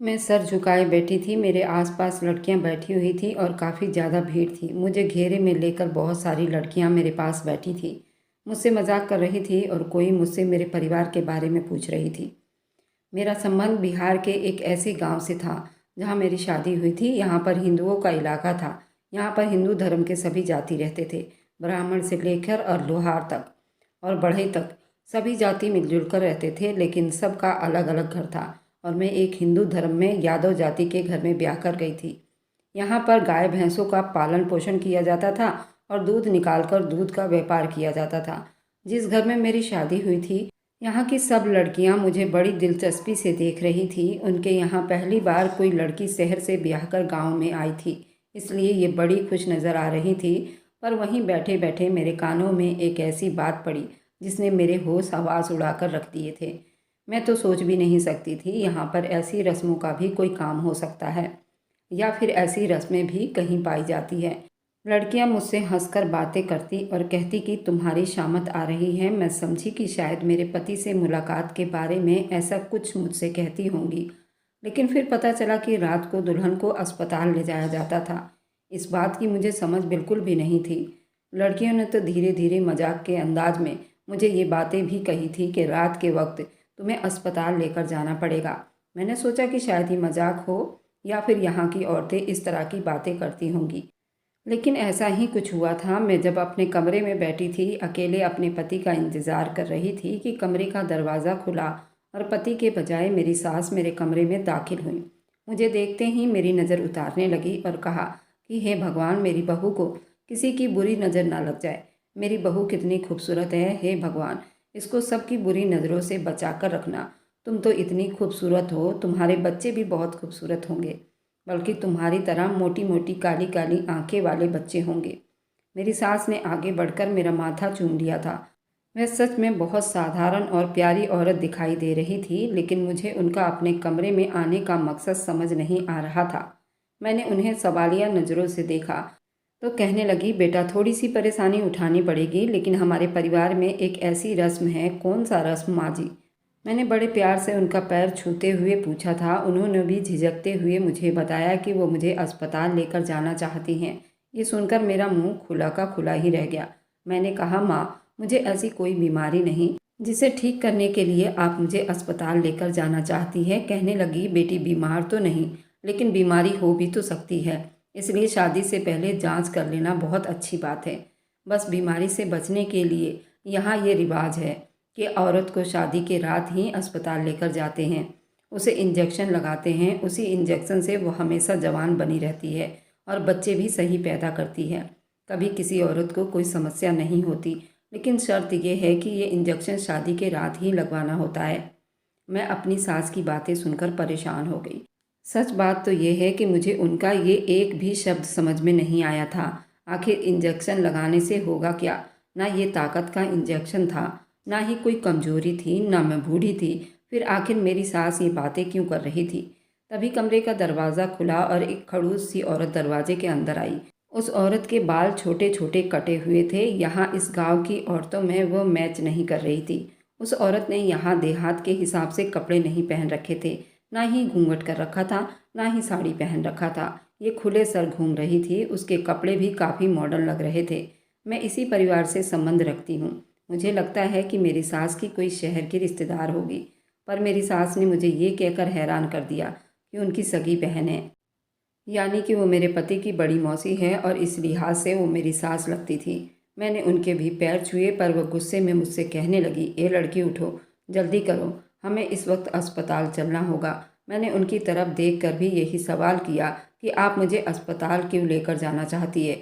मैं सर झुकाए बैठी थी। मेरे आसपास लड़कियां बैठी हुई थी और काफ़ी ज़्यादा भीड़ थी। मुझे घेरे में लेकर बहुत सारी लड़कियां मेरे पास बैठी थी। मुझसे मजाक कर रही थी और कोई मुझसे मेरे परिवार के बारे में पूछ रही थी। मेरा संबंध बिहार के एक ऐसे गांव से था जहां मेरी शादी हुई थी। यहाँ पर हिंदुओं का इलाका था। यहाँ पर हिंदू धर्म के सभी जाति रहते थे, ब्राह्मण से लेकर और लोहार तक और बढ़ई तक। सभी जाति मिलजुल कर रहते थे, लेकिन सबका अलग अलग घर था। और मैं एक हिंदू धर्म में यादव जाति के घर में ब्याह कर गई थी। यहाँ पर गाय भैंसों का पालन पोषण किया जाता था और दूध निकालकर दूध का व्यापार किया जाता था। जिस घर में मेरी शादी हुई थी, यहाँ की सब लड़कियाँ मुझे बड़ी दिलचस्पी से देख रही थी। उनके यहाँ पहली बार कोई लड़की शहर से ब्याह कर गाँव में आई थी, इसलिए ये बड़ी खुश नज़र आ रही थी। पर वहीं बैठे बैठे मेरे कानों में एक ऐसी बात पड़ी जिसने मेरे होश हवास उड़ाकर रख दिए थे। मैं तो सोच भी नहीं सकती थी यहाँ पर ऐसी रस्मों का भी कोई काम हो सकता है, या फिर ऐसी रस्में भी कहीं पाई जाती है। लड़कियां मुझसे हंसकर बातें करती और कहती कि तुम्हारी शामत आ रही है। मैं समझी कि शायद मेरे पति से मुलाकात के बारे में ऐसा कुछ मुझसे कहती होंगी। लेकिन फिर पता चला कि रात को दुल्हन को अस्पताल ले जाया जाता था। इस बात की मुझे समझ बिल्कुल भी नहीं थी। लड़कियों ने तो धीरे धीरे मजाक के अंदाज में मुझे ये बातें भी कही थी कि रात के वक्त तुम्हें अस्पताल लेकर जाना पड़ेगा। मैंने सोचा कि शायद ही मजाक हो, या फिर यहाँ की औरतें इस तरह की बातें करती होंगी। लेकिन ऐसा ही कुछ हुआ था। मैं जब अपने कमरे में बैठी थी, अकेले अपने पति का इंतज़ार कर रही थी कि कमरे का दरवाज़ा खुला और पति के बजाय मेरी सास मेरे कमरे में दाखिल हुई। मुझे देखते ही मेरी नज़र उतारने लगी और कहा कि हे भगवान, मेरी बहू को किसी की बुरी नज़र ना लग जाए। मेरी बहू कितनी खूबसूरत है, हे भगवान, इसको सबकी बुरी नज़रों से बचा कर रखना। तुम तो इतनी खूबसूरत हो, तुम्हारे बच्चे भी बहुत खूबसूरत होंगे, बल्कि तुम्हारी तरह मोटी मोटी काली काली आंखें वाले बच्चे होंगे। मेरी सास ने आगे बढ़कर मेरा माथा चूम लिया था। वह सच में बहुत साधारण और प्यारी औरत दिखाई दे रही थी, लेकिन मुझे उनका अपने कमरे में आने का मकसद समझ नहीं आ रहा था। मैंने उन्हें सवालिया नज़रों से देखा तो कहने लगी, बेटा थोड़ी सी परेशानी उठानी पड़ेगी, लेकिन हमारे परिवार में एक ऐसी रस्म है। कौन सा रस्म माँ जी? मैंने बड़े प्यार से उनका पैर छूते हुए पूछा था। उन्होंने भी झिझकते हुए मुझे बताया कि वो मुझे अस्पताल लेकर जाना चाहती हैं। ये सुनकर मेरा मुंह खुला का खुला ही रह गया। मैंने कहा, माँ, मुझे ऐसी कोई बीमारी नहीं जिसे ठीक करने के लिए आप मुझे अस्पताल लेकर जाना चाहती है। कहने लगी, बेटी बीमार तो नहीं, लेकिन बीमारी हो भी तो सकती है, इसलिए शादी से पहले जांच कर लेना बहुत अच्छी बात है। बस बीमारी से बचने के लिए यहाँ ये रिवाज है कि औरत को शादी के रात ही अस्पताल लेकर जाते हैं, उसे इंजेक्शन लगाते हैं। उसी इंजेक्शन से वो हमेशा जवान बनी रहती है और बच्चे भी सही पैदा करती है। कभी किसी औरत को कोई समस्या नहीं होती, लेकिन शर्त यह है कि ये इंजेक्शन शादी के रात ही लगवाना होता है। मैं अपनी सास की बातें सुनकर परेशान हो गई। सच बात तो ये है कि मुझे उनका ये एक भी शब्द समझ में नहीं आया था। आखिर इंजेक्शन लगाने से होगा क्या? ना ये ताकत का इंजेक्शन था, ना ही कोई कमजोरी थी, ना मैं बूढ़ी थी। फिर आखिर मेरी सास ये बातें क्यों कर रही थी? तभी कमरे का दरवाज़ा खुला और एक खड़ूस सी औरत दरवाजे के अंदर आई। उस औरत के बाल छोटे छोटे कटे हुए थे। यहाँ इस गांव की औरतों में वो मैच नहीं कर रही थी। उस औरत ने यहाँ देहात के हिसाब से कपड़े नहीं पहन रखे थे, ना ही घूंघट कर रखा था, ना ही साड़ी पहन रखा था। ये खुले सर घूम रही थी। उसके कपड़े भी काफ़ी मॉडर्न लग रहे थे। मैं इसी परिवार से संबंध रखती हूँ। मुझे लगता है कि मेरी सास की कोई शहर की रिश्तेदार होगी। पर मेरी सास ने मुझे ये कहकर हैरान कर दिया कि उनकी सगी बहन है, यानी कि वो मेरे पति की बड़ी मौसी है, और इस लिहाज से वो मेरी सास लगती थी। मैंने उनके भी पैर छुए, पर वह गुस्से में मुझसे कहने लगी, ए लड़की, उठो, जल्दी करो, हमें इस वक्त अस्पताल चलना होगा। मैंने उनकी तरफ देखकर भी यही सवाल किया कि आप मुझे अस्पताल क्यों लेकर जाना चाहती है?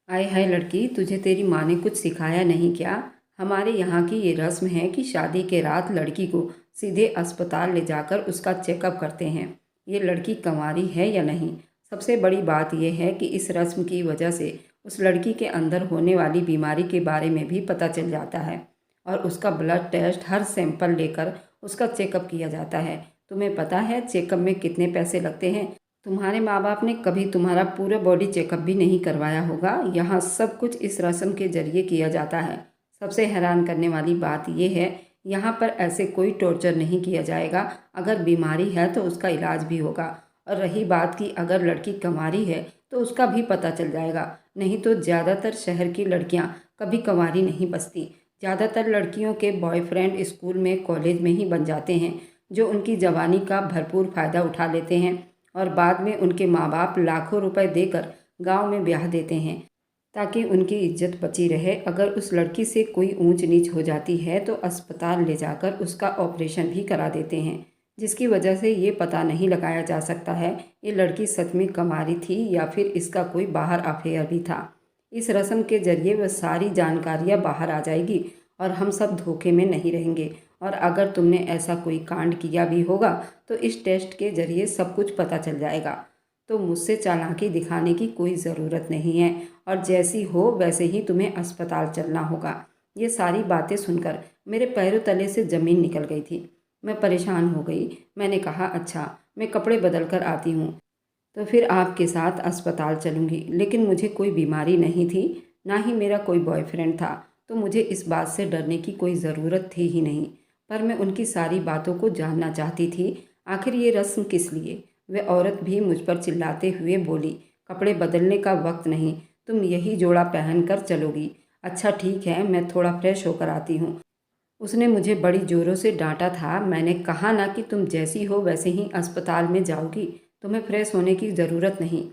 आए हाय लड़की, तुझे तेरी माँ ने कुछ सिखाया नहीं क्या? हमारे यहाँ की ये रस्म है कि शादी के रात लड़की को सीधे अस्पताल ले जाकर उसका चेकअप करते हैं, ये लड़की कंवारी है या नहीं। सबसे बड़ी बात यह है कि इस रस्म की वजह से उस लड़की के अंदर होने वाली बीमारी के बारे में भी पता चल जाता है, और उसका ब्लड टेस्ट, हर सैंपल लेकर उसका चेकअप किया जाता है। तुम्हें पता है चेकअप में कितने पैसे लगते हैं? तुम्हारे माँ बाप ने कभी तुम्हारा पूरा बॉडी चेकअप भी नहीं करवाया होगा। यहाँ सब कुछ इस रस्म के जरिए किया जाता है। सबसे हैरान करने वाली बात यह है, यहाँ पर ऐसे कोई टॉर्चर नहीं किया जाएगा। अगर बीमारी है तो उसका इलाज भी होगा। और रही बात कि अगर लड़की कंवारी है तो उसका भी पता चल जाएगा। नहीं तो ज़्यादातर शहर की लड़कियाँ कभी कंवारी नहीं बसती। ज़्यादातर लड़कियों के बॉयफ्रेंड स्कूल में कॉलेज में ही बन जाते हैं, जो उनकी जवानी का भरपूर फ़ायदा उठा लेते हैं और बाद में उनके माँ बाप लाखों रुपए देकर गांव में ब्याह देते हैं ताकि उनकी इज्जत बची रहे। अगर उस लड़की से कोई ऊंच नीच हो जाती है तो अस्पताल ले जाकर उसका ऑपरेशन भी करा देते हैं, जिसकी वजह से ये पता नहीं लगाया जा सकता है ये लड़की सच में कंवारी थी या फिर इसका कोई बाहर अफेयर भी था। इस रस्म के जरिए वह सारी जानकारियाँ बाहर आ जाएगी और हम सब धोखे में नहीं रहेंगे। और अगर तुमने ऐसा कोई कांड किया भी होगा तो इस टेस्ट के जरिए सब कुछ पता चल जाएगा। तो मुझसे चालाकी दिखाने की कोई ज़रूरत नहीं है और जैसी हो वैसे ही तुम्हें अस्पताल चलना होगा। ये सारी बातें सुनकर मेरे पैरों तले से ज़मीन निकल गई थी। मैं परेशान हो गई। मैंने कहा, अच्छा मैं कपड़े बदल कर आती हूँ तो फिर आपके साथ अस्पताल चलूँगी। लेकिन मुझे कोई बीमारी नहीं थी, ना ही मेरा कोई बॉयफ्रेंड था, तो मुझे इस बात से डरने की कोई ज़रूरत थी ही नहीं। पर मैं उनकी सारी बातों को जानना चाहती थी। आखिर ये रस्म किस लिए? वह औरत भी मुझ पर चिल्लाते हुए बोली, कपड़े बदलने का वक्त नहीं, तुम यही जोड़ा पहन कर चलोगी। अच्छा ठीक है, मैं थोड़ा फ्रेश होकर आती हूँ। उसने मुझे बड़ी ज़ोरों से डांटा था। मैंने कहा ना कि तुम जैसी हो वैसे ही अस्पताल में जाओगी, तुम्हें फ्रेश होने की ज़रूरत नहीं।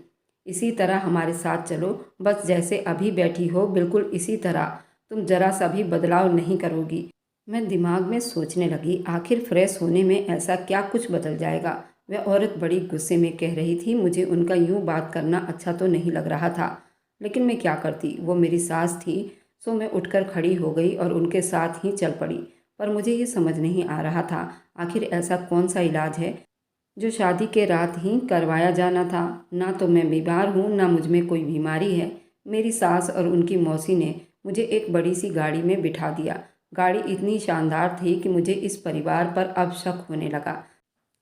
इसी तरह हमारे साथ चलो, बस जैसे अभी बैठी हो बिल्कुल इसी तरह, तुम जरा सा भी बदलाव नहीं करोगी। मैं दिमाग में सोचने लगी, आखिर फ्रेश होने में ऐसा क्या कुछ बदल जाएगा। वह औरत बड़ी गुस्से में कह रही थी। मुझे उनका यूं बात करना अच्छा तो नहीं लग रहा था, लेकिन मैं क्या करती, वो मेरी सास थी। सो मैं उठकर खड़ी हो गई और उनके साथ ही चल पड़ी। पर मुझे ये समझ नहीं आ रहा था, आखिर ऐसा कौन सा इलाज है जो शादी के रात ही करवाया जाना था। ना तो मैं बीमार हूँ, ना मुझ में कोई बीमारी है। मेरी सास और उनकी मौसी ने मुझे एक बड़ी सी गाड़ी में बिठा दिया। गाड़ी इतनी शानदार थी कि मुझे इस परिवार पर अब शक होने लगा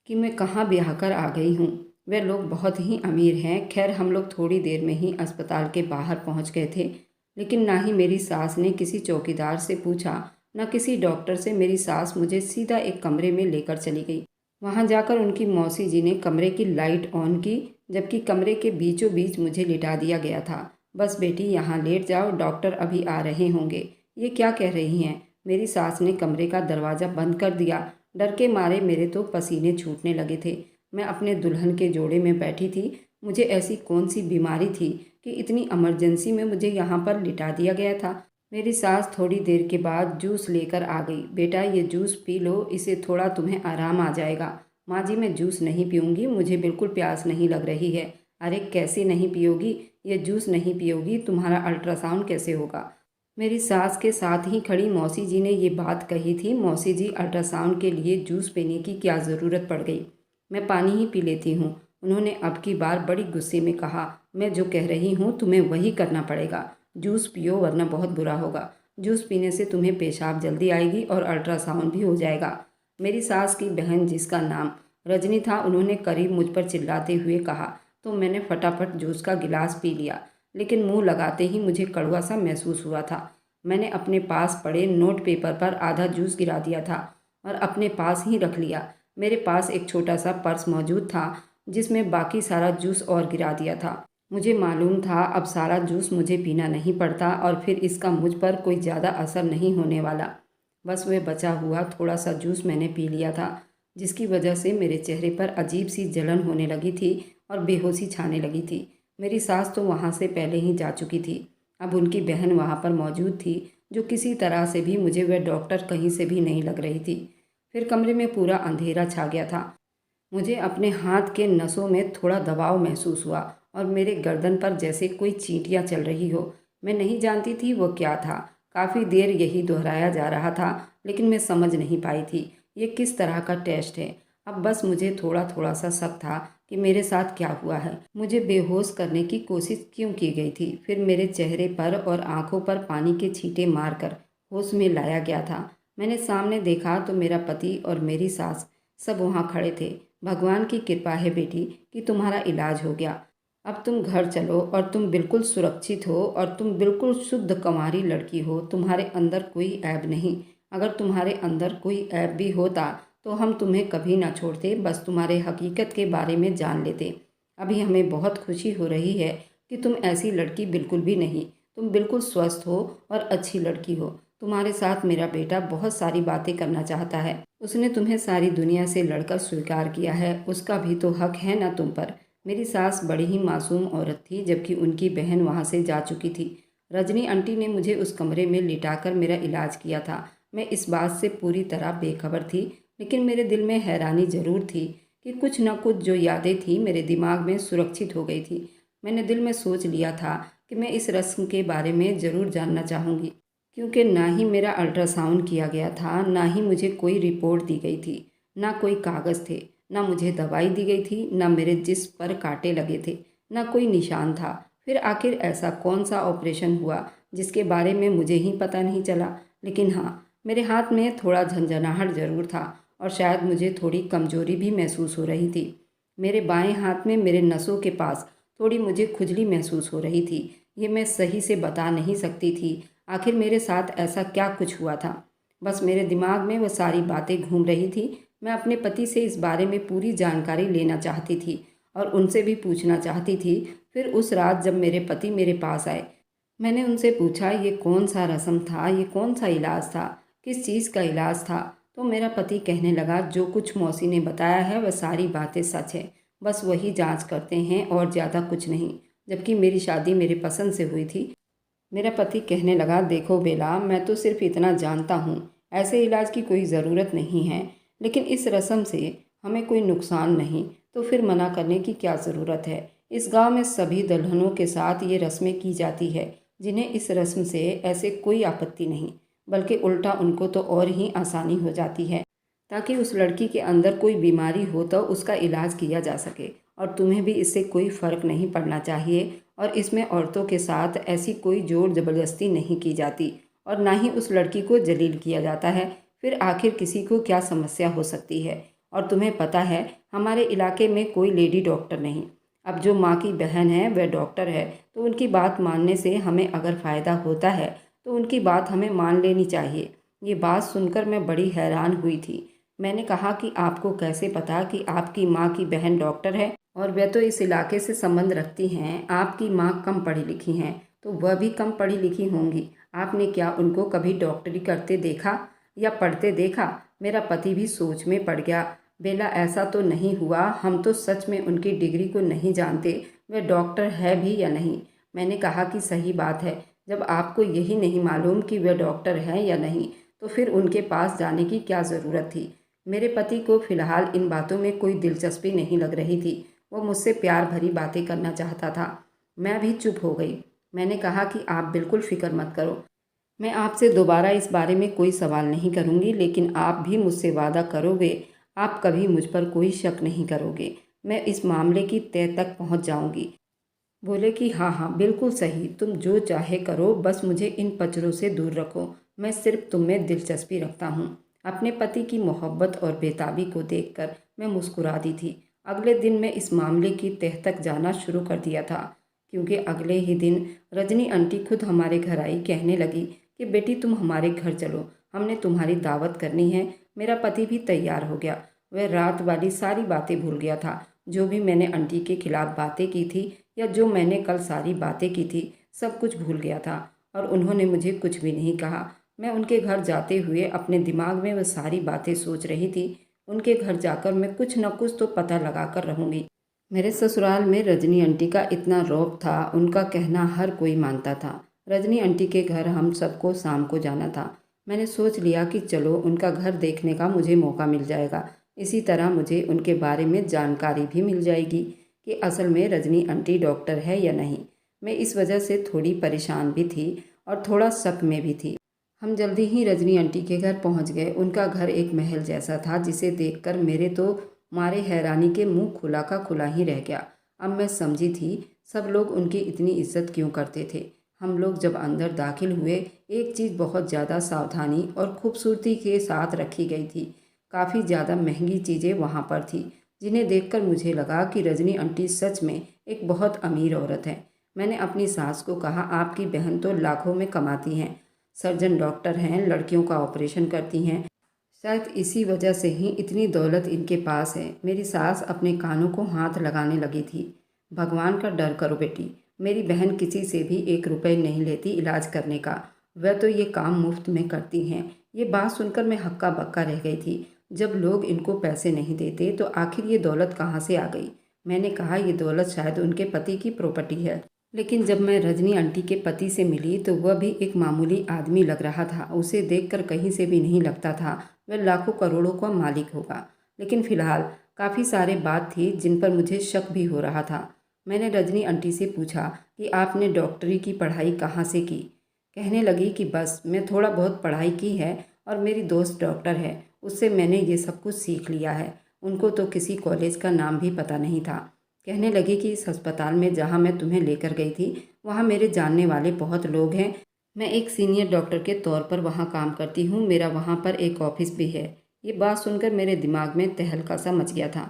कि मैं कहाँ ब्याह कर आ गई हूँ। वे लोग बहुत ही अमीर हैं। खैर हम लोग थोड़ी देर में ही अस्पताल के बाहर पहुँच गए थे, लेकिन ना ही मेरी सास ने किसी चौकीदार से पूछा, ना किसी डॉक्टर से। मेरी सास मुझे सीधा एक कमरे में लेकर चली गई। वहाँ जाकर उनकी मौसी जी ने कमरे की लाइट ऑन की, जबकि कमरे के बीचों बीच मुझे लिटा दिया गया था। बस बेटी यहाँ लेट जाओ, डॉक्टर अभी आ रहे होंगे। ये क्या कह रही हैं? मेरी सास ने कमरे का दरवाज़ा बंद कर दिया। डर के मारे मेरे तो पसीने छूटने लगे थे। मैं अपने दुल्हन के जोड़े में बैठी थी। मुझे ऐसी कौन सी बीमारी थी कि इतनी इमरजेंसी में मुझे यहाँ पर लिटा दिया गया था। मेरी सास थोड़ी देर के बाद जूस लेकर आ गई। बेटा ये जूस पी लो, इससे थोड़ा तुम्हें आराम आ जाएगा। माँ जी मैं जूस नहीं पीऊँगी, मुझे बिल्कुल प्यास नहीं लग रही है। अरे कैसे नहीं पियोगी? ये जूस नहीं पियोगी तुम्हारा अल्ट्रासाउंड कैसे होगा? मेरी सास के साथ ही खड़ी मौसी जी ने ये बात कही थी। मौसी जी, अल्ट्रासाउंड के लिए जूस पीने की क्या ज़रूरत पड़ गई? मैं पानी ही पी लेती हूँ, उन्होंने अब की बार बड़ी गुस्से में कहा। मैं जो कह रही हूँ तुम्हें वही करना पड़ेगा। जूस पियो वरना बहुत बुरा होगा। जूस पीने से तुम्हें पेशाब जल्दी आएगी और अल्ट्रासाउंड भी हो जाएगा। मेरी सास की बहन, जिसका नाम रजनी था, उन्होंने करीब मुझ पर चिल्लाते हुए कहा। तो मैंने फटाफट जूस का गिलास पी लिया, लेकिन मुंह लगाते ही मुझे कड़वा सा महसूस हुआ था। मैंने अपने पास पड़े नोट पेपर पर आधा जूस गिरा दिया था और अपने पास ही रख लिया। मेरे पास एक छोटा सा पर्स मौजूद था जिसमें बाकी सारा जूस और गिरा दिया था। मुझे मालूम था अब सारा जूस मुझे पीना नहीं पड़ता और फिर इसका मुझ पर कोई ज़्यादा असर नहीं होने वाला। बस वह बचा हुआ थोड़ा सा जूस मैंने पी लिया था, जिसकी वजह से मेरे चेहरे पर अजीब सी जलन होने लगी थी और बेहोशी छाने लगी थी। मेरी सास तो वहाँ से पहले ही जा चुकी थी। अब उनकी बहन वहाँ पर मौजूद थी, जो किसी तरह से भी मुझे वह डॉक्टर कहीं से भी नहीं लग रही थी। फिर कमरे में पूरा अंधेरा छा गया था। मुझे अपने हाथ के नसों में थोड़ा दबाव महसूस हुआ और मेरे गर्दन पर जैसे कोई चींटियाँ चल रही हो। मैं नहीं जानती थी वो क्या था। काफ़ी देर यही दोहराया जा रहा था, लेकिन मैं समझ नहीं पाई थी ये किस तरह का टेस्ट है। अब बस मुझे थोड़ा थोड़ा सा शक था कि मेरे साथ क्या हुआ है। मुझे बेहोश करने की कोशिश क्यों की गई थी? फिर मेरे चेहरे पर और आंखों पर पानी के छींटे मारकर होश में लाया गया था। मैंने सामने देखा तो मेरा पति और मेरी सास सब वहाँ खड़े थे। भगवान की कृपा है बेटी कि तुम्हारा इलाज हो गया। अब तुम घर चलो और तुम बिल्कुल सुरक्षित हो और तुम बिल्कुल शुद्ध कंवारी लड़की हो। तुम्हारे अंदर कोई ऐब नहीं। अगर तुम्हारे अंदर कोई ऐप भी होता तो हम तुम्हें कभी ना छोड़ते, बस तुम्हारे हकीकत के बारे में जान लेते। अभी हमें बहुत खुशी हो रही है कि तुम ऐसी लड़की बिल्कुल भी नहीं, तुम बिल्कुल स्वस्थ हो और अच्छी लड़की हो। तुम्हारे साथ मेरा बेटा बहुत सारी बातें करना चाहता है। उसने तुम्हें सारी दुनिया से लड़कर स्वीकार किया है, उसका भी तो हक है ना तुम पर। मेरी सास बड़ी ही मासूम औरत थी, जबकि उनकी बहन वहाँ से जा चुकी थी। रजनी आंटी ने मुझे उस कमरे में लिटाकर मेरा इलाज किया था। मैं इस बात से पूरी तरह बेखबर थी, लेकिन मेरे दिल में हैरानी ज़रूर थी कि कुछ न कुछ जो यादें थी मेरे दिमाग में सुरक्षित हो गई थी। मैंने दिल में सोच लिया था कि मैं इस रस्म के बारे में ज़रूर जानना चाहूँगी, क्योंकि ना ही मेरा अल्ट्रासाउंड किया गया था, ना ही मुझे कोई रिपोर्ट दी गई थी, ना कोई कागज़ थे, ना मुझे दवाई दी गई थी, ना मेरे जिस्म पर कांटे लगे थे, ना कोई निशान था। फिर आखिर ऐसा कौन सा ऑपरेशन हुआ जिसके बारे में मुझे ही पता नहीं चला। लेकिन हाँ, मेरे हाथ में थोड़ा झंझनाहट ज़रूर था और शायद मुझे थोड़ी कमज़ोरी भी महसूस हो रही थी। मेरे बाएं हाथ में मेरे नसों के पास थोड़ी मुझे खुजली महसूस हो रही थी। ये मैं सही से बता नहीं सकती थी आखिर मेरे साथ ऐसा क्या कुछ हुआ था। बस मेरे दिमाग में वह सारी बातें घूम रही थी। मैं अपने पति से इस बारे में पूरी जानकारी लेना चाहती थी और उनसे भी पूछना चाहती थी। फिर उस रात जब मेरे पति मेरे पास आए, मैंने उनसे पूछा ये कौन सा रस्म था, ये कौन सा इलाज था, किस चीज़ का इलाज था। तो मेरा पति कहने लगा जो कुछ मौसी ने बताया है वह सारी बातें सच है, बस वही जांच करते हैं और ज़्यादा कुछ नहीं। जबकि मेरी शादी मेरे पसंद से हुई थी। मेरा पति कहने लगा देखो बेला, मैं तो सिर्फ इतना जानता हूँ, ऐसे इलाज की कोई ज़रूरत नहीं है, लेकिन इस रस्म से हमें कोई नुकसान नहीं, तो फिर मना करने की क्या ज़रूरत है। इस गांव में सभी दुल्हनों के साथ ये रस्में की जाती है जिन्हें इस रस्म से ऐसे कोई आपत्ति नहीं, बल्कि उल्टा उनको तो और ही आसानी हो जाती है, ताकि उस लड़की के अंदर कोई बीमारी हो तो उसका इलाज किया जा सके। और तुम्हें भी इससे कोई फ़र्क नहीं पड़ना चाहिए और इसमें औरतों के साथ ऐसी कोई जोर ज़बरदस्ती नहीं की जाती और ना ही उस लड़की को जलील किया जाता है। फिर आखिर किसी को क्या समस्या हो सकती है। और तुम्हें पता है हमारे इलाके में कोई लेडी डॉक्टर नहीं। अब जो माँ की बहन है वह डॉक्टर है, तो उनकी बात मानने से हमें अगर फ़ायदा होता है तो उनकी बात हमें मान लेनी चाहिए। ये बात सुनकर मैं बड़ी हैरान हुई थी। मैंने कहा कि आपको कैसे पता कि आपकी माँ की बहन डॉक्टर है, और वह तो इस इलाके से संबंध रखती हैं। आपकी माँ कम पढ़ी लिखी हैं तो वह भी कम पढ़ी लिखी होंगी। आपने क्या उनको कभी डॉक्टरी करते देखा या पढ़ते देखा? मेरा पति भी सोच में पड़ गया। बेला, ऐसा तो नहीं हुआ, हम तो सच में उनकी डिग्री को नहीं जानते, वह डॉक्टर है भी या नहीं। मैंने कहा कि सही बात है, जब आपको यही नहीं मालूम कि वह डॉक्टर है या नहीं तो फिर उनके पास जाने की क्या ज़रूरत थी। मेरे पति को फिलहाल इन बातों में कोई दिलचस्पी नहीं लग रही थी। वो मुझसे प्यार भरी बातें करना चाहता था। मैं भी चुप हो गई। मैंने कहा कि आप बिल्कुल फ़िक्र मत करो, मैं आपसे दोबारा इस बारे में कोई सवाल नहीं करूँगी, लेकिन आप भी मुझसे वादा करोगे आप कभी मुझ पर कोई शक नहीं करोगे। मैं इस मामले की तह तक पहुँच जाऊँगी। बोले कि हाँ हाँ बिल्कुल सही, तुम जो चाहे करो, बस मुझे इन पचड़ों से दूर रखो। मैं सिर्फ तुम में दिलचस्पी रखता हूँ। अपने पति की मोहब्बत और बेताबी को देखकर मैं मुस्कुरा दी थी। अगले दिन मैं इस मामले की तह तक जाना शुरू कर दिया था, क्योंकि अगले ही दिन रजनी आंटी खुद हमारे घर आई। कहने लगी कि बेटी तुम हमारे घर चलो, हमने तुम्हारी दावत करनी है। मेरा पति भी तैयार हो गया। वह रात वाली सारी बातें भूल गया था, जो भी मैंने आंटी के खिलाफ बातें की थी या जो मैंने कल सारी बातें की थी, सब कुछ भूल गया था और उन्होंने मुझे कुछ भी नहीं कहा। मैं उनके घर जाते हुए अपने दिमाग में वह सारी बातें सोच रही थी। उनके घर जाकर मैं कुछ न कुछ तो पता लगा कर रहूँगी। मेरे ससुराल में रजनी आंटी का इतना रौब था, उनका कहना हर कोई मानता था। रजनी आंटी के घर हम सबको शाम को जाना था। मैंने सोच लिया कि चलो उनका घर देखने का मुझे मौका मिल जाएगा। इसी तरह मुझे उनके बारे में जानकारी भी मिल जाएगी कि असल में रजनी आंटी डॉक्टर है या नहीं। मैं इस वजह से थोड़ी परेशान भी थी और थोड़ा शक में भी थी। हम जल्दी ही रजनी आंटी के घर पहुंच गए। उनका घर एक महल जैसा था, जिसे देखकर मेरे तो मारे हैरानी के मुंह खुला का खुला ही रह गया। अब मैं समझी थी सब लोग उनकी इतनी इज्जत क्यों करते थे। हम लोग जब अंदर दाखिल हुए, एक चीज़ बहुत ज़्यादा सावधानी और खूबसूरती के साथ रखी गई थी। काफ़ी ज़्यादा महंगी चीज़ें वहाँ पर थी, जिन्हें देखकर मुझे लगा कि रजनी आंटी सच में एक बहुत अमीर औरत है। मैंने अपनी सास को कहा आपकी बहन तो लाखों में कमाती हैं, सर्जन डॉक्टर हैं, लड़कियों का ऑपरेशन करती हैं। शायद इसी वजह से ही इतनी दौलत इनके पास है। मेरी सास अपने कानों को हाथ लगाने लगी थी। भगवान का डर करो बेटी, मेरी बहन किसी से भी 1 रुपये नहीं लेती इलाज करने का। वह तो ये काम मुफ्त में करती हैं। ये बात सुनकर मैं हक्का बक्का रह गई थी। जब लोग इनको पैसे नहीं देते तो आखिर ये दौलत कहाँ से आ गई। मैंने कहा, ये दौलत शायद उनके पति की प्रॉपर्टी है। लेकिन जब मैं रजनी आंटी के पति से मिली तो वह भी एक मामूली आदमी लग रहा था। उसे देखकर कहीं से भी नहीं लगता था वह लाखों करोड़ों का मालिक होगा। लेकिन फिलहाल काफ़ी सारे बात थी जिन पर मुझे शक भी हो रहा था। मैंने रजनी आंटी से पूछा कि आपने डॉक्टरी की पढ़ाई कहाँ से की। कहने लगी कि बस मैं थोड़ा बहुत पढ़ाई की है और मेरी दोस्त डॉक्टर है, उससे मैंने ये सब कुछ सीख लिया है। उनको तो किसी कॉलेज का नाम भी पता नहीं था। कहने लगी कि इस अस्पताल में जहाँ मैं तुम्हें लेकर गई थी वहाँ मेरे जानने वाले बहुत लोग हैं। मैं एक सीनियर डॉक्टर के तौर पर वहाँ काम करती हूँ। मेरा वहाँ पर एक ऑफिस भी है। ये बात सुनकर मेरे दिमाग में तहलका सा मच गया था।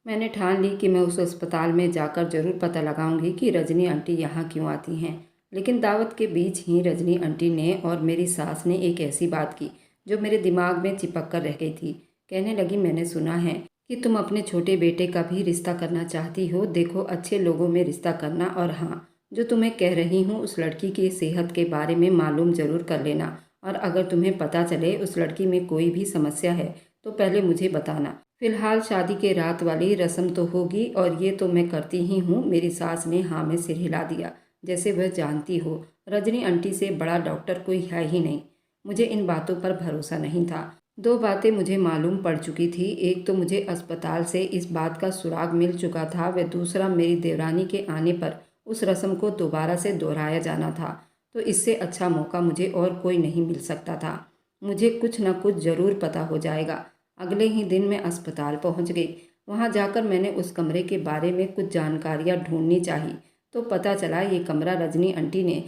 मैंने ठान ली कि मैं उस अस्पताल में जाकर जरूर पता लगाऊंगी कि रजनी आंटी यहाँ क्यों आती हैं। लेकिन दावत के बीच ही रजनी आंटी ने और मेरी सास ने एक ऐसी बात की जो मेरे दिमाग में चिपक कर रह गई थी। कहने लगी, मैंने सुना है कि तुम अपने छोटे बेटे का भी रिश्ता करना चाहती हो। देखो, अच्छे लोगों में रिश्ता करना, और हाँ, जो तुम्हें कह रही हूँ उस लड़की की सेहत के बारे में मालूम ज़रूर कर लेना। और अगर तुम्हें पता चले उस लड़की में कोई भी समस्या है तो पहले मुझे बताना। फिलहाल शादी के रात वाली रस्म तो होगी और ये तो मैं करती ही हूँ। मेरी सास ने हाँ में सिर हिला दिया, जैसे वह जानती हो रजनी आंटी से बड़ा डॉक्टर कोई है ही नहीं। मुझे इन बातों पर भरोसा नहीं था। 2 बातें मुझे मालूम पड़ चुकी थी। एक तो मुझे अस्पताल से इस बात का सुराग मिल चुका था, व दूसरा मेरी देवरानी के आने पर उस रस्म को दोबारा से दोहराया जाना था। तो इससे अच्छा मौका मुझे और कोई नहीं मिल सकता था। मुझे कुछ न कुछ ज़रूर पता हो जाएगा। अगले ही दिन मैं अस्पताल पहुंच गई। वहां जाकर मैंने उस कमरे के बारे में कुछ जानकारियां ढूंढनी चाहिए तो पता चला ये कमरा रजनी आंटी ने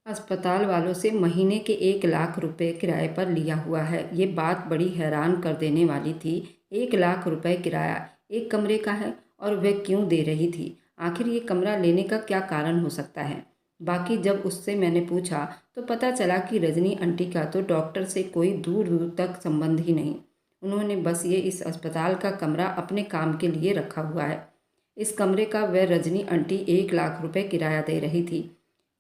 अस्पताल वालों से महीने के 1 लाख रुपए किराए पर लिया हुआ है। ये बात बड़ी हैरान कर देने वाली थी। 1 लाख रुपए किराया एक कमरे का है, और वह क्यों दे रही थी। आखिर ये कमरा लेने का क्या कारण हो सकता है। बाकी जब उससे मैंने पूछा तो पता चला कि रजनी आंटी का तो डॉक्टर से कोई दूर दूर तक संबंध ही नहीं। उन्होंने बस ये इस अस्पताल का कमरा अपने काम के लिए रखा हुआ है। इस कमरे का वह रजनी आंटी 1 लाख रुपए किराया दे रही थी।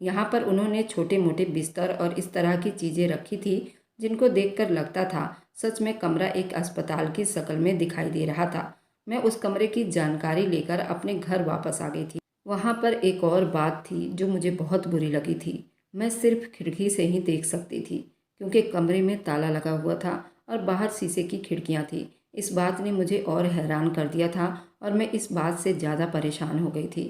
यहाँ पर उन्होंने छोटे मोटे बिस्तर और इस तरह की चीज़ें रखी थी जिनको देखकर लगता था सच में कमरा एक अस्पताल की शक्ल में दिखाई दे रहा था। मैं उस कमरे की जानकारी लेकर अपने घर वापस आ गई थी। वहाँ पर एक और बात थी जो मुझे बहुत बुरी लगी थी। मैं सिर्फ खिड़की से ही देख सकती थी क्योंकि कमरे में ताला लगा हुआ था और बाहर शीशे की खिड़कियाँ थी। इस बात ने मुझे और हैरान कर दिया था और मैं इस बात से ज़्यादा परेशान हो गई थी।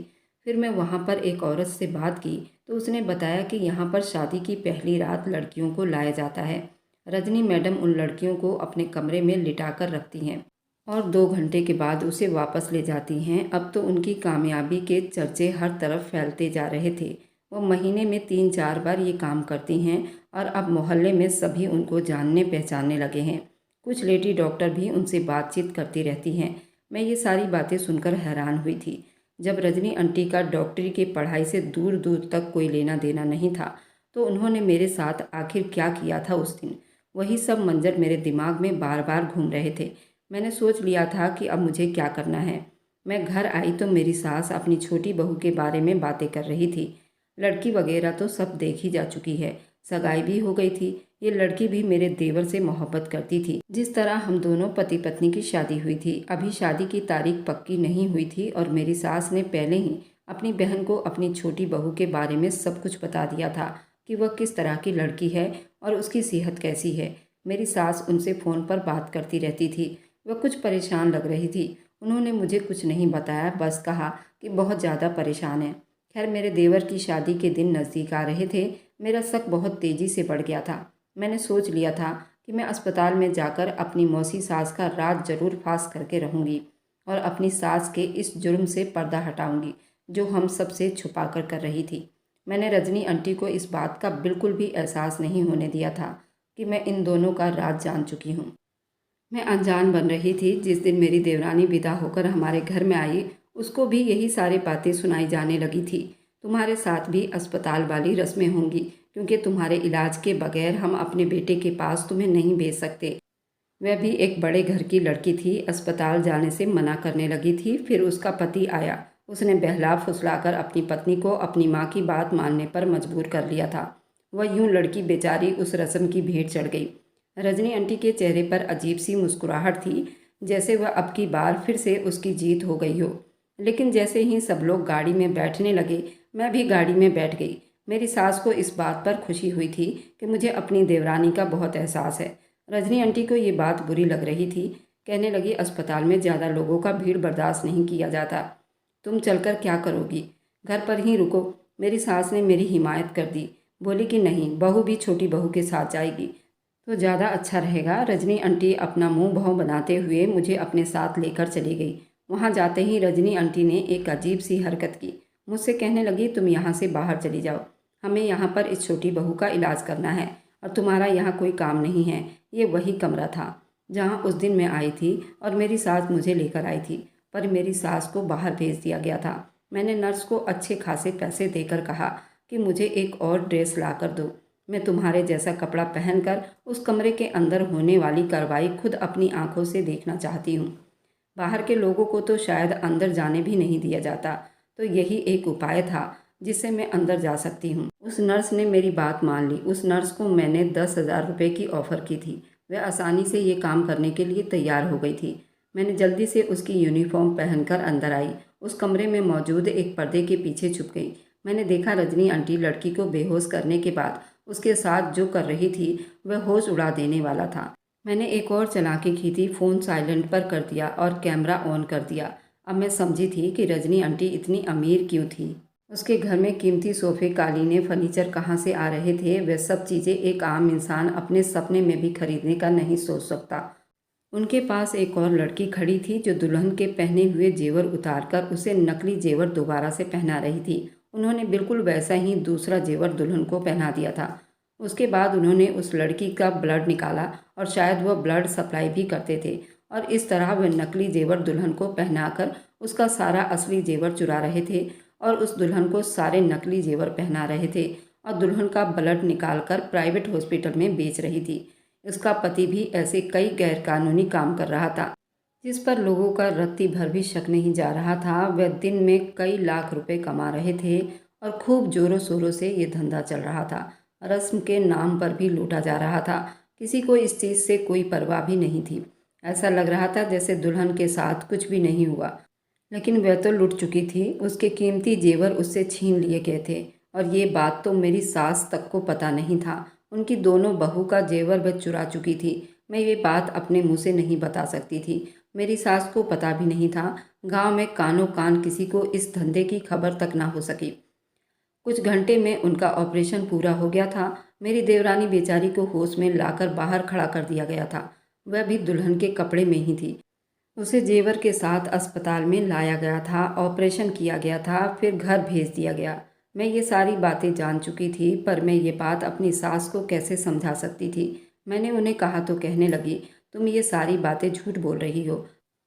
फिर मैं वहाँ पर एक औरत से बात की तो उसने बताया कि यहाँ पर शादी की पहली रात लड़कियों को लाया जाता है। रजनी मैडम उन लड़कियों को अपने कमरे में लिटा कर रखती हैं और 2 घंटे के बाद उसे वापस ले जाती हैं। अब तो उनकी कामयाबी के चर्चे हर तरफ फैलते जा रहे थे। वो महीने में 3-4 बार ये काम करती हैं और अब मोहल्ले में सभी उनको जानने पहचानने लगे हैं। कुछ लेडी डॉक्टर भी उनसे बातचीत करती रहती हैं। मैं ये सारी बातें सुनकर हैरान हुई थी। जब रजनी आंटी का डॉक्टरी की पढ़ाई से दूर दूर तक कोई लेना देना नहीं था तो उन्होंने मेरे साथ आखिर क्या किया था उस दिन। वही सब मंजर मेरे दिमाग में बार बार घूम रहे थे। मैंने सोच लिया था कि अब मुझे क्या करना है। मैं घर आई तो मेरी सास अपनी छोटी बहू के बारे में बातें कर रही थी। लड़की वगैरह तो सब देखी जा चुकी है, सगाई भी हो गई थी। ये लड़की भी मेरे देवर से मोहब्बत करती थी जिस तरह हम दोनों पति पत्नी की शादी हुई थी। अभी शादी की तारीख पक्की नहीं हुई थी और मेरी सास ने पहले ही अपनी बहन को अपनी छोटी बहू के बारे में सब कुछ बता दिया था कि वह किस तरह की लड़की है और उसकी सेहत कैसी है। मेरी सास उनसे फ़ोन पर बात करती रहती थी। वह कुछ परेशान लग रही थी। उन्होंने मुझे कुछ नहीं बताया, बस कहा कि बहुत ज़्यादा परेशान है। खैर, मेरे देवर की शादी के दिन नज़दीक आ रहे थे। मेरा शक बहुत तेज़ी से बढ़ गया था। मैंने सोच लिया था कि मैं अस्पताल में जाकर अपनी मौसी सास का राज जरूर फांस करके रहूँगी और अपनी सास के इस जुर्म से पर्दा हटाऊँगी जो हम सबसे छुपा कर रही थी। मैंने रजनी आंटी को इस बात का बिल्कुल भी एहसास नहीं होने दिया था कि मैं इन दोनों का राज जान चुकी हूँ। मैं अनजान बन रही थी। जिस दिन मेरी देवरानी विदा होकर हमारे घर में आई उसको भी यही सारी बातें सुनाई जाने लगी थी। तुम्हारे साथ भी अस्पताल वाली रस्में होंगी, क्योंकि तुम्हारे इलाज के बगैर हम अपने बेटे के पास तुम्हें नहीं भेज सकते। वह भी एक बड़े घर की लड़की थी, अस्पताल जाने से मना करने लगी थी। फिर उसका पति आया। उसने बहला फुसलाकर अपनी पत्नी को अपनी माँ की बात मानने पर मजबूर कर लिया था। वह यूं लड़की बेचारी उस रस्म की भेंट चढ़ गई। रजनी आंटी के चेहरे पर अजीब सी मुस्कुराहट थी, जैसे वह अब की बार फिर से उसकी जीत हो गई हो। लेकिन जैसे ही सब लोग गाड़ी में बैठने लगे, मैं भी गाड़ी में बैठ गई। मेरी सास को इस बात पर खुशी हुई थी कि मुझे अपनी देवरानी का बहुत एहसास है। रजनी आंटी को ये बात बुरी लग रही थी। कहने लगी, अस्पताल में ज़्यादा लोगों का भीड़ बर्दाश्त नहीं किया जाता। तुम चलकर क्या करोगी? घर पर ही रुको। मेरी सास ने मेरी हिमायत कर दी। बोली कि नहीं, बहू भी छोटी बहू के साथ जाएगी तो ज़्यादा अच्छा रहेगा। रजनी आंटी अपना मुंह भाव बनाते हुए मुझे अपने साथ लेकर चली गई। वहाँ जाते ही रजनी आंटी ने एक अजीब सी हरकत की। मुझसे कहने लगी, तुम यहाँ से बाहर चली जाओ, हमें यहाँ पर इस छोटी बहू का इलाज करना है और तुम्हारा यहाँ कोई काम नहीं है। ये वही कमरा था जहाँ उस दिन मैं आई थी और मेरी सास मुझे लेकर आई थी, पर मेरी सास को बाहर भेज दिया गया था। मैंने नर्स को अच्छे खासे पैसे देकर कहा कि मुझे एक और ड्रेस ला कर दो। मैं तुम्हारे जैसा कपड़ा पहनकर उस कमरे के अंदर होने वाली कार्रवाई खुद अपनी आंखों से देखना चाहती हूँ। बाहर के लोगों को तो शायद अंदर जाने भी नहीं दिया जाता, तो यही एक उपाय था जिससे मैं अंदर जा सकती हूँ। उस नर्स ने मेरी बात मान ली। उस नर्स को मैंने 10,000 रुपये की ऑफ़र की थी। वह आसानी से ये काम करने के लिए तैयार हो गई थी। मैंने जल्दी से उसकी यूनिफॉर्म पहनकर अंदर आई। उस कमरे में मौजूद एक पर्दे के पीछे छुप गई। मैंने देखा रजनी आंटी लड़की को बेहोश करने के बाद उसके साथ जो कर रही थी वह होश उड़ा देने वाला था। मैंने एक और चालाकी की थी, फ़ोन साइलेंट पर कर दिया और कैमरा ऑन कर दिया। अब मैं समझी थी कि रजनी आंटी इतनी अमीर क्यों थी। उसके घर में कीमती सोफे, कालीनें, फर्नीचर कहाँ से आ रहे थे, वह सब चीज़ें एक आम इंसान अपने सपने में भी खरीदने का नहीं सोच सकता। उनके पास एक और लड़की खड़ी थी जो दुल्हन के पहने हुए जेवर उतारकर उसे नकली जेवर दोबारा से पहना रही थी। उन्होंने बिल्कुल वैसा ही दूसरा जेवर दुल्हन को पहना दिया था। उसके बाद उन्होंने उस लड़की का ब्लड निकाला और शायद वह ब्लड सप्लाई भी करते थे, और इस तरह वह नकली जेवर दुल्हन को पहनाकर उसका सारा असली जेवर चुरा रहे थे और उस दुल्हन को सारे नकली जेवर पहना रहे थे और दुल्हन का ब्लड निकालकर प्राइवेट हॉस्पिटल में बेच रही थी। उसका पति भी ऐसे कई गैरकानूनी काम कर रहा था जिस पर लोगों का रत्ती भर भी शक नहीं जा रहा था। वह दिन में कई लाख रुपए कमा रहे थे और खूब जोरों शोरों से ये धंधा चल रहा था। रस्म के नाम पर भी लूटा जा रहा था। किसी को इस चीज़ से कोई परवाह भी नहीं थी। ऐसा लग रहा था जैसे दुल्हन के साथ कुछ भी नहीं हुआ, लेकिन वह तो लुट चुकी थी। उसके कीमती जेवर उससे छीन लिए गए थे और ये बात तो मेरी सास तक को पता नहीं था। उनकी दोनों बहू का जेवर वह चुरा चुकी थी। मैं ये बात अपने मुंह से नहीं बता सकती थी। मेरी सास को पता भी नहीं था। गांव में कानों कान किसी को इस धंधे की खबर तक ना हो सकी। कुछ घंटे में उनका ऑपरेशन पूरा हो गया था। मेरी देवरानी बेचारी को होश में लाकर बाहर खड़ा कर दिया गया था। वह भी दुल्हन के कपड़े में ही थी। उसे जेवर के साथ अस्पताल में लाया गया था, ऑपरेशन किया गया था, फिर घर भेज दिया गया। मैं ये सारी बातें जान चुकी थी, पर मैं ये बात अपनी सास को कैसे समझा सकती थी। मैंने उन्हें कहा तो कहने लगी, तुम ये सारी बातें झूठ बोल रही हो।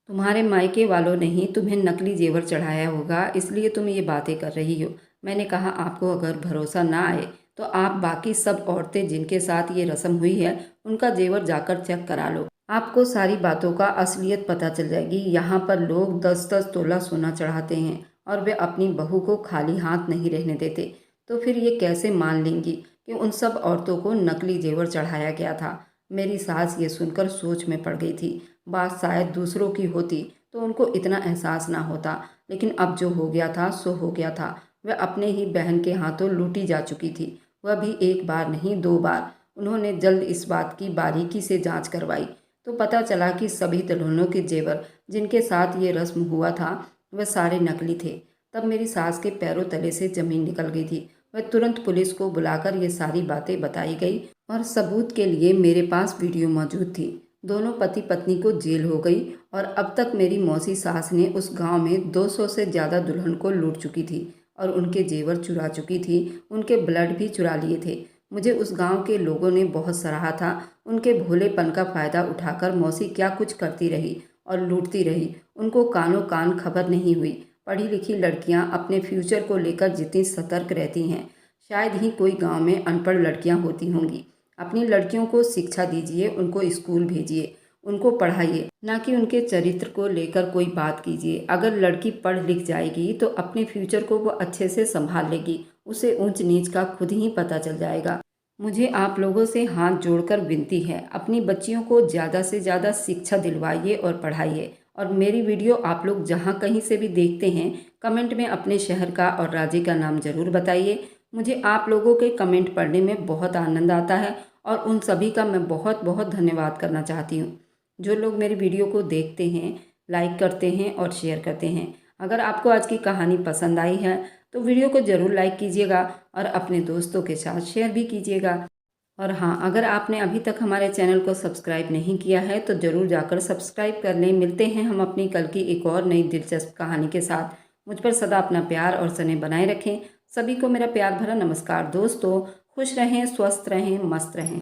तुम्हारे मायके वालों ने ही तुम्हें नकली जेवर चढ़ाया होगा, इसलिए तुम ये बातें कर रही हो। मैंने कहा, आपको अगर भरोसा ना आए तो आप बाकी सब औरतें जिनके साथ ये रस्म हुई है उनका जेवर जाकर चेक करा लो। आपको सारी बातों का असलियत पता चल जाएगी। यहाँ पर लोग 10-10 तोला सोना चढ़ाते हैं और वे अपनी बहू को खाली हाथ नहीं रहने देते। तो फिर ये कैसे मान लेंगी कि उन सब औरतों को नकली जेवर चढ़ाया गया था। मेरी सास ये सुनकर सोच में पड़ गई थी। बात शायद दूसरों की होती तो उनको इतना एहसास ना होता, लेकिन अब जो हो गया था सो हो गया था। वह अपने ही बहन के हाथों लूटी जा चुकी थी, वह भी एक बार नहीं 2 बार। उन्होंने जल्द इस बात की बारीकी से जांच करवाई तो पता चला कि सभी दुल्हनों के जेवर जिनके साथ ये रस्म हुआ था वह सारे नकली थे। तब मेरी सास के पैरों तले से जमीन निकल गई थी। वह तुरंत पुलिस को बुलाकर ये सारी बातें बताई गई और सबूत के लिए मेरे पास वीडियो मौजूद थी। दोनों पति पत्नी को जेल हो गई और अब तक मेरी मौसी सास ने उस गांव में 200 से ज़्यादा दुल्हन को लूट चुकी थी और उनके जेवर चुरा चुकी थी। उनके ब्लड भी चुरा लिए थे। मुझे उस गांव के लोगों ने बहुत सराहा था। उनके भोलेपन का फ़ायदा उठाकर मौसी क्या कुछ करती रही और लूटती रही। उनको कानों कान खबर नहीं हुई। पढ़ी लिखी लड़कियां अपने फ्यूचर को लेकर जितनी सतर्क रहती हैं, शायद ही कोई गांव में अनपढ़ लड़कियां होती होंगी। अपनी लड़कियों को शिक्षा दीजिए, उनको स्कूल भेजिए, उनको पढ़ाइए, ना कि उनके चरित्र को लेकर कोई बात कीजिए। अगर लड़की पढ़ लिख जाएगी तो अपने फ्यूचर को वो अच्छे से संभाल लेगी, उसे ऊंच नीच का खुद ही पता चल जाएगा। मुझे आप लोगों से हाथ जोड़कर विनती है, अपनी बच्चियों को ज़्यादा से ज़्यादा शिक्षा दिलवाइए और पढ़ाइए। और मेरी वीडियो आप लोग जहाँ कहीं से भी देखते हैं, कमेंट में अपने शहर का और राज्य का नाम ज़रूर बताइए। मुझे आप लोगों के कमेंट पढ़ने में बहुत आनंद आता है और उन सभी का मैं बहुत बहुत धन्यवाद करना चाहती हूँ जो लोग मेरी वीडियो को देखते हैं, लाइक करते हैं और शेयर करते हैं। अगर आपको आज की कहानी पसंद आई है तो वीडियो को ज़रूर लाइक कीजिएगा और अपने दोस्तों के साथ शेयर भी कीजिएगा। और हाँ, अगर आपने अभी तक हमारे चैनल को सब्सक्राइब नहीं किया है तो ज़रूर जाकर सब्सक्राइब कर लें। मिलते हैं हम अपनी कल की एक और नई दिलचस्प कहानी के साथ। मुझ पर सदा अपना प्यार और स्नेह बनाए रखें। सभी को मेरा प्यार भरा नमस्कार। दोस्तों, खुश रहें, स्वस्थ रहें, मस्त रहें।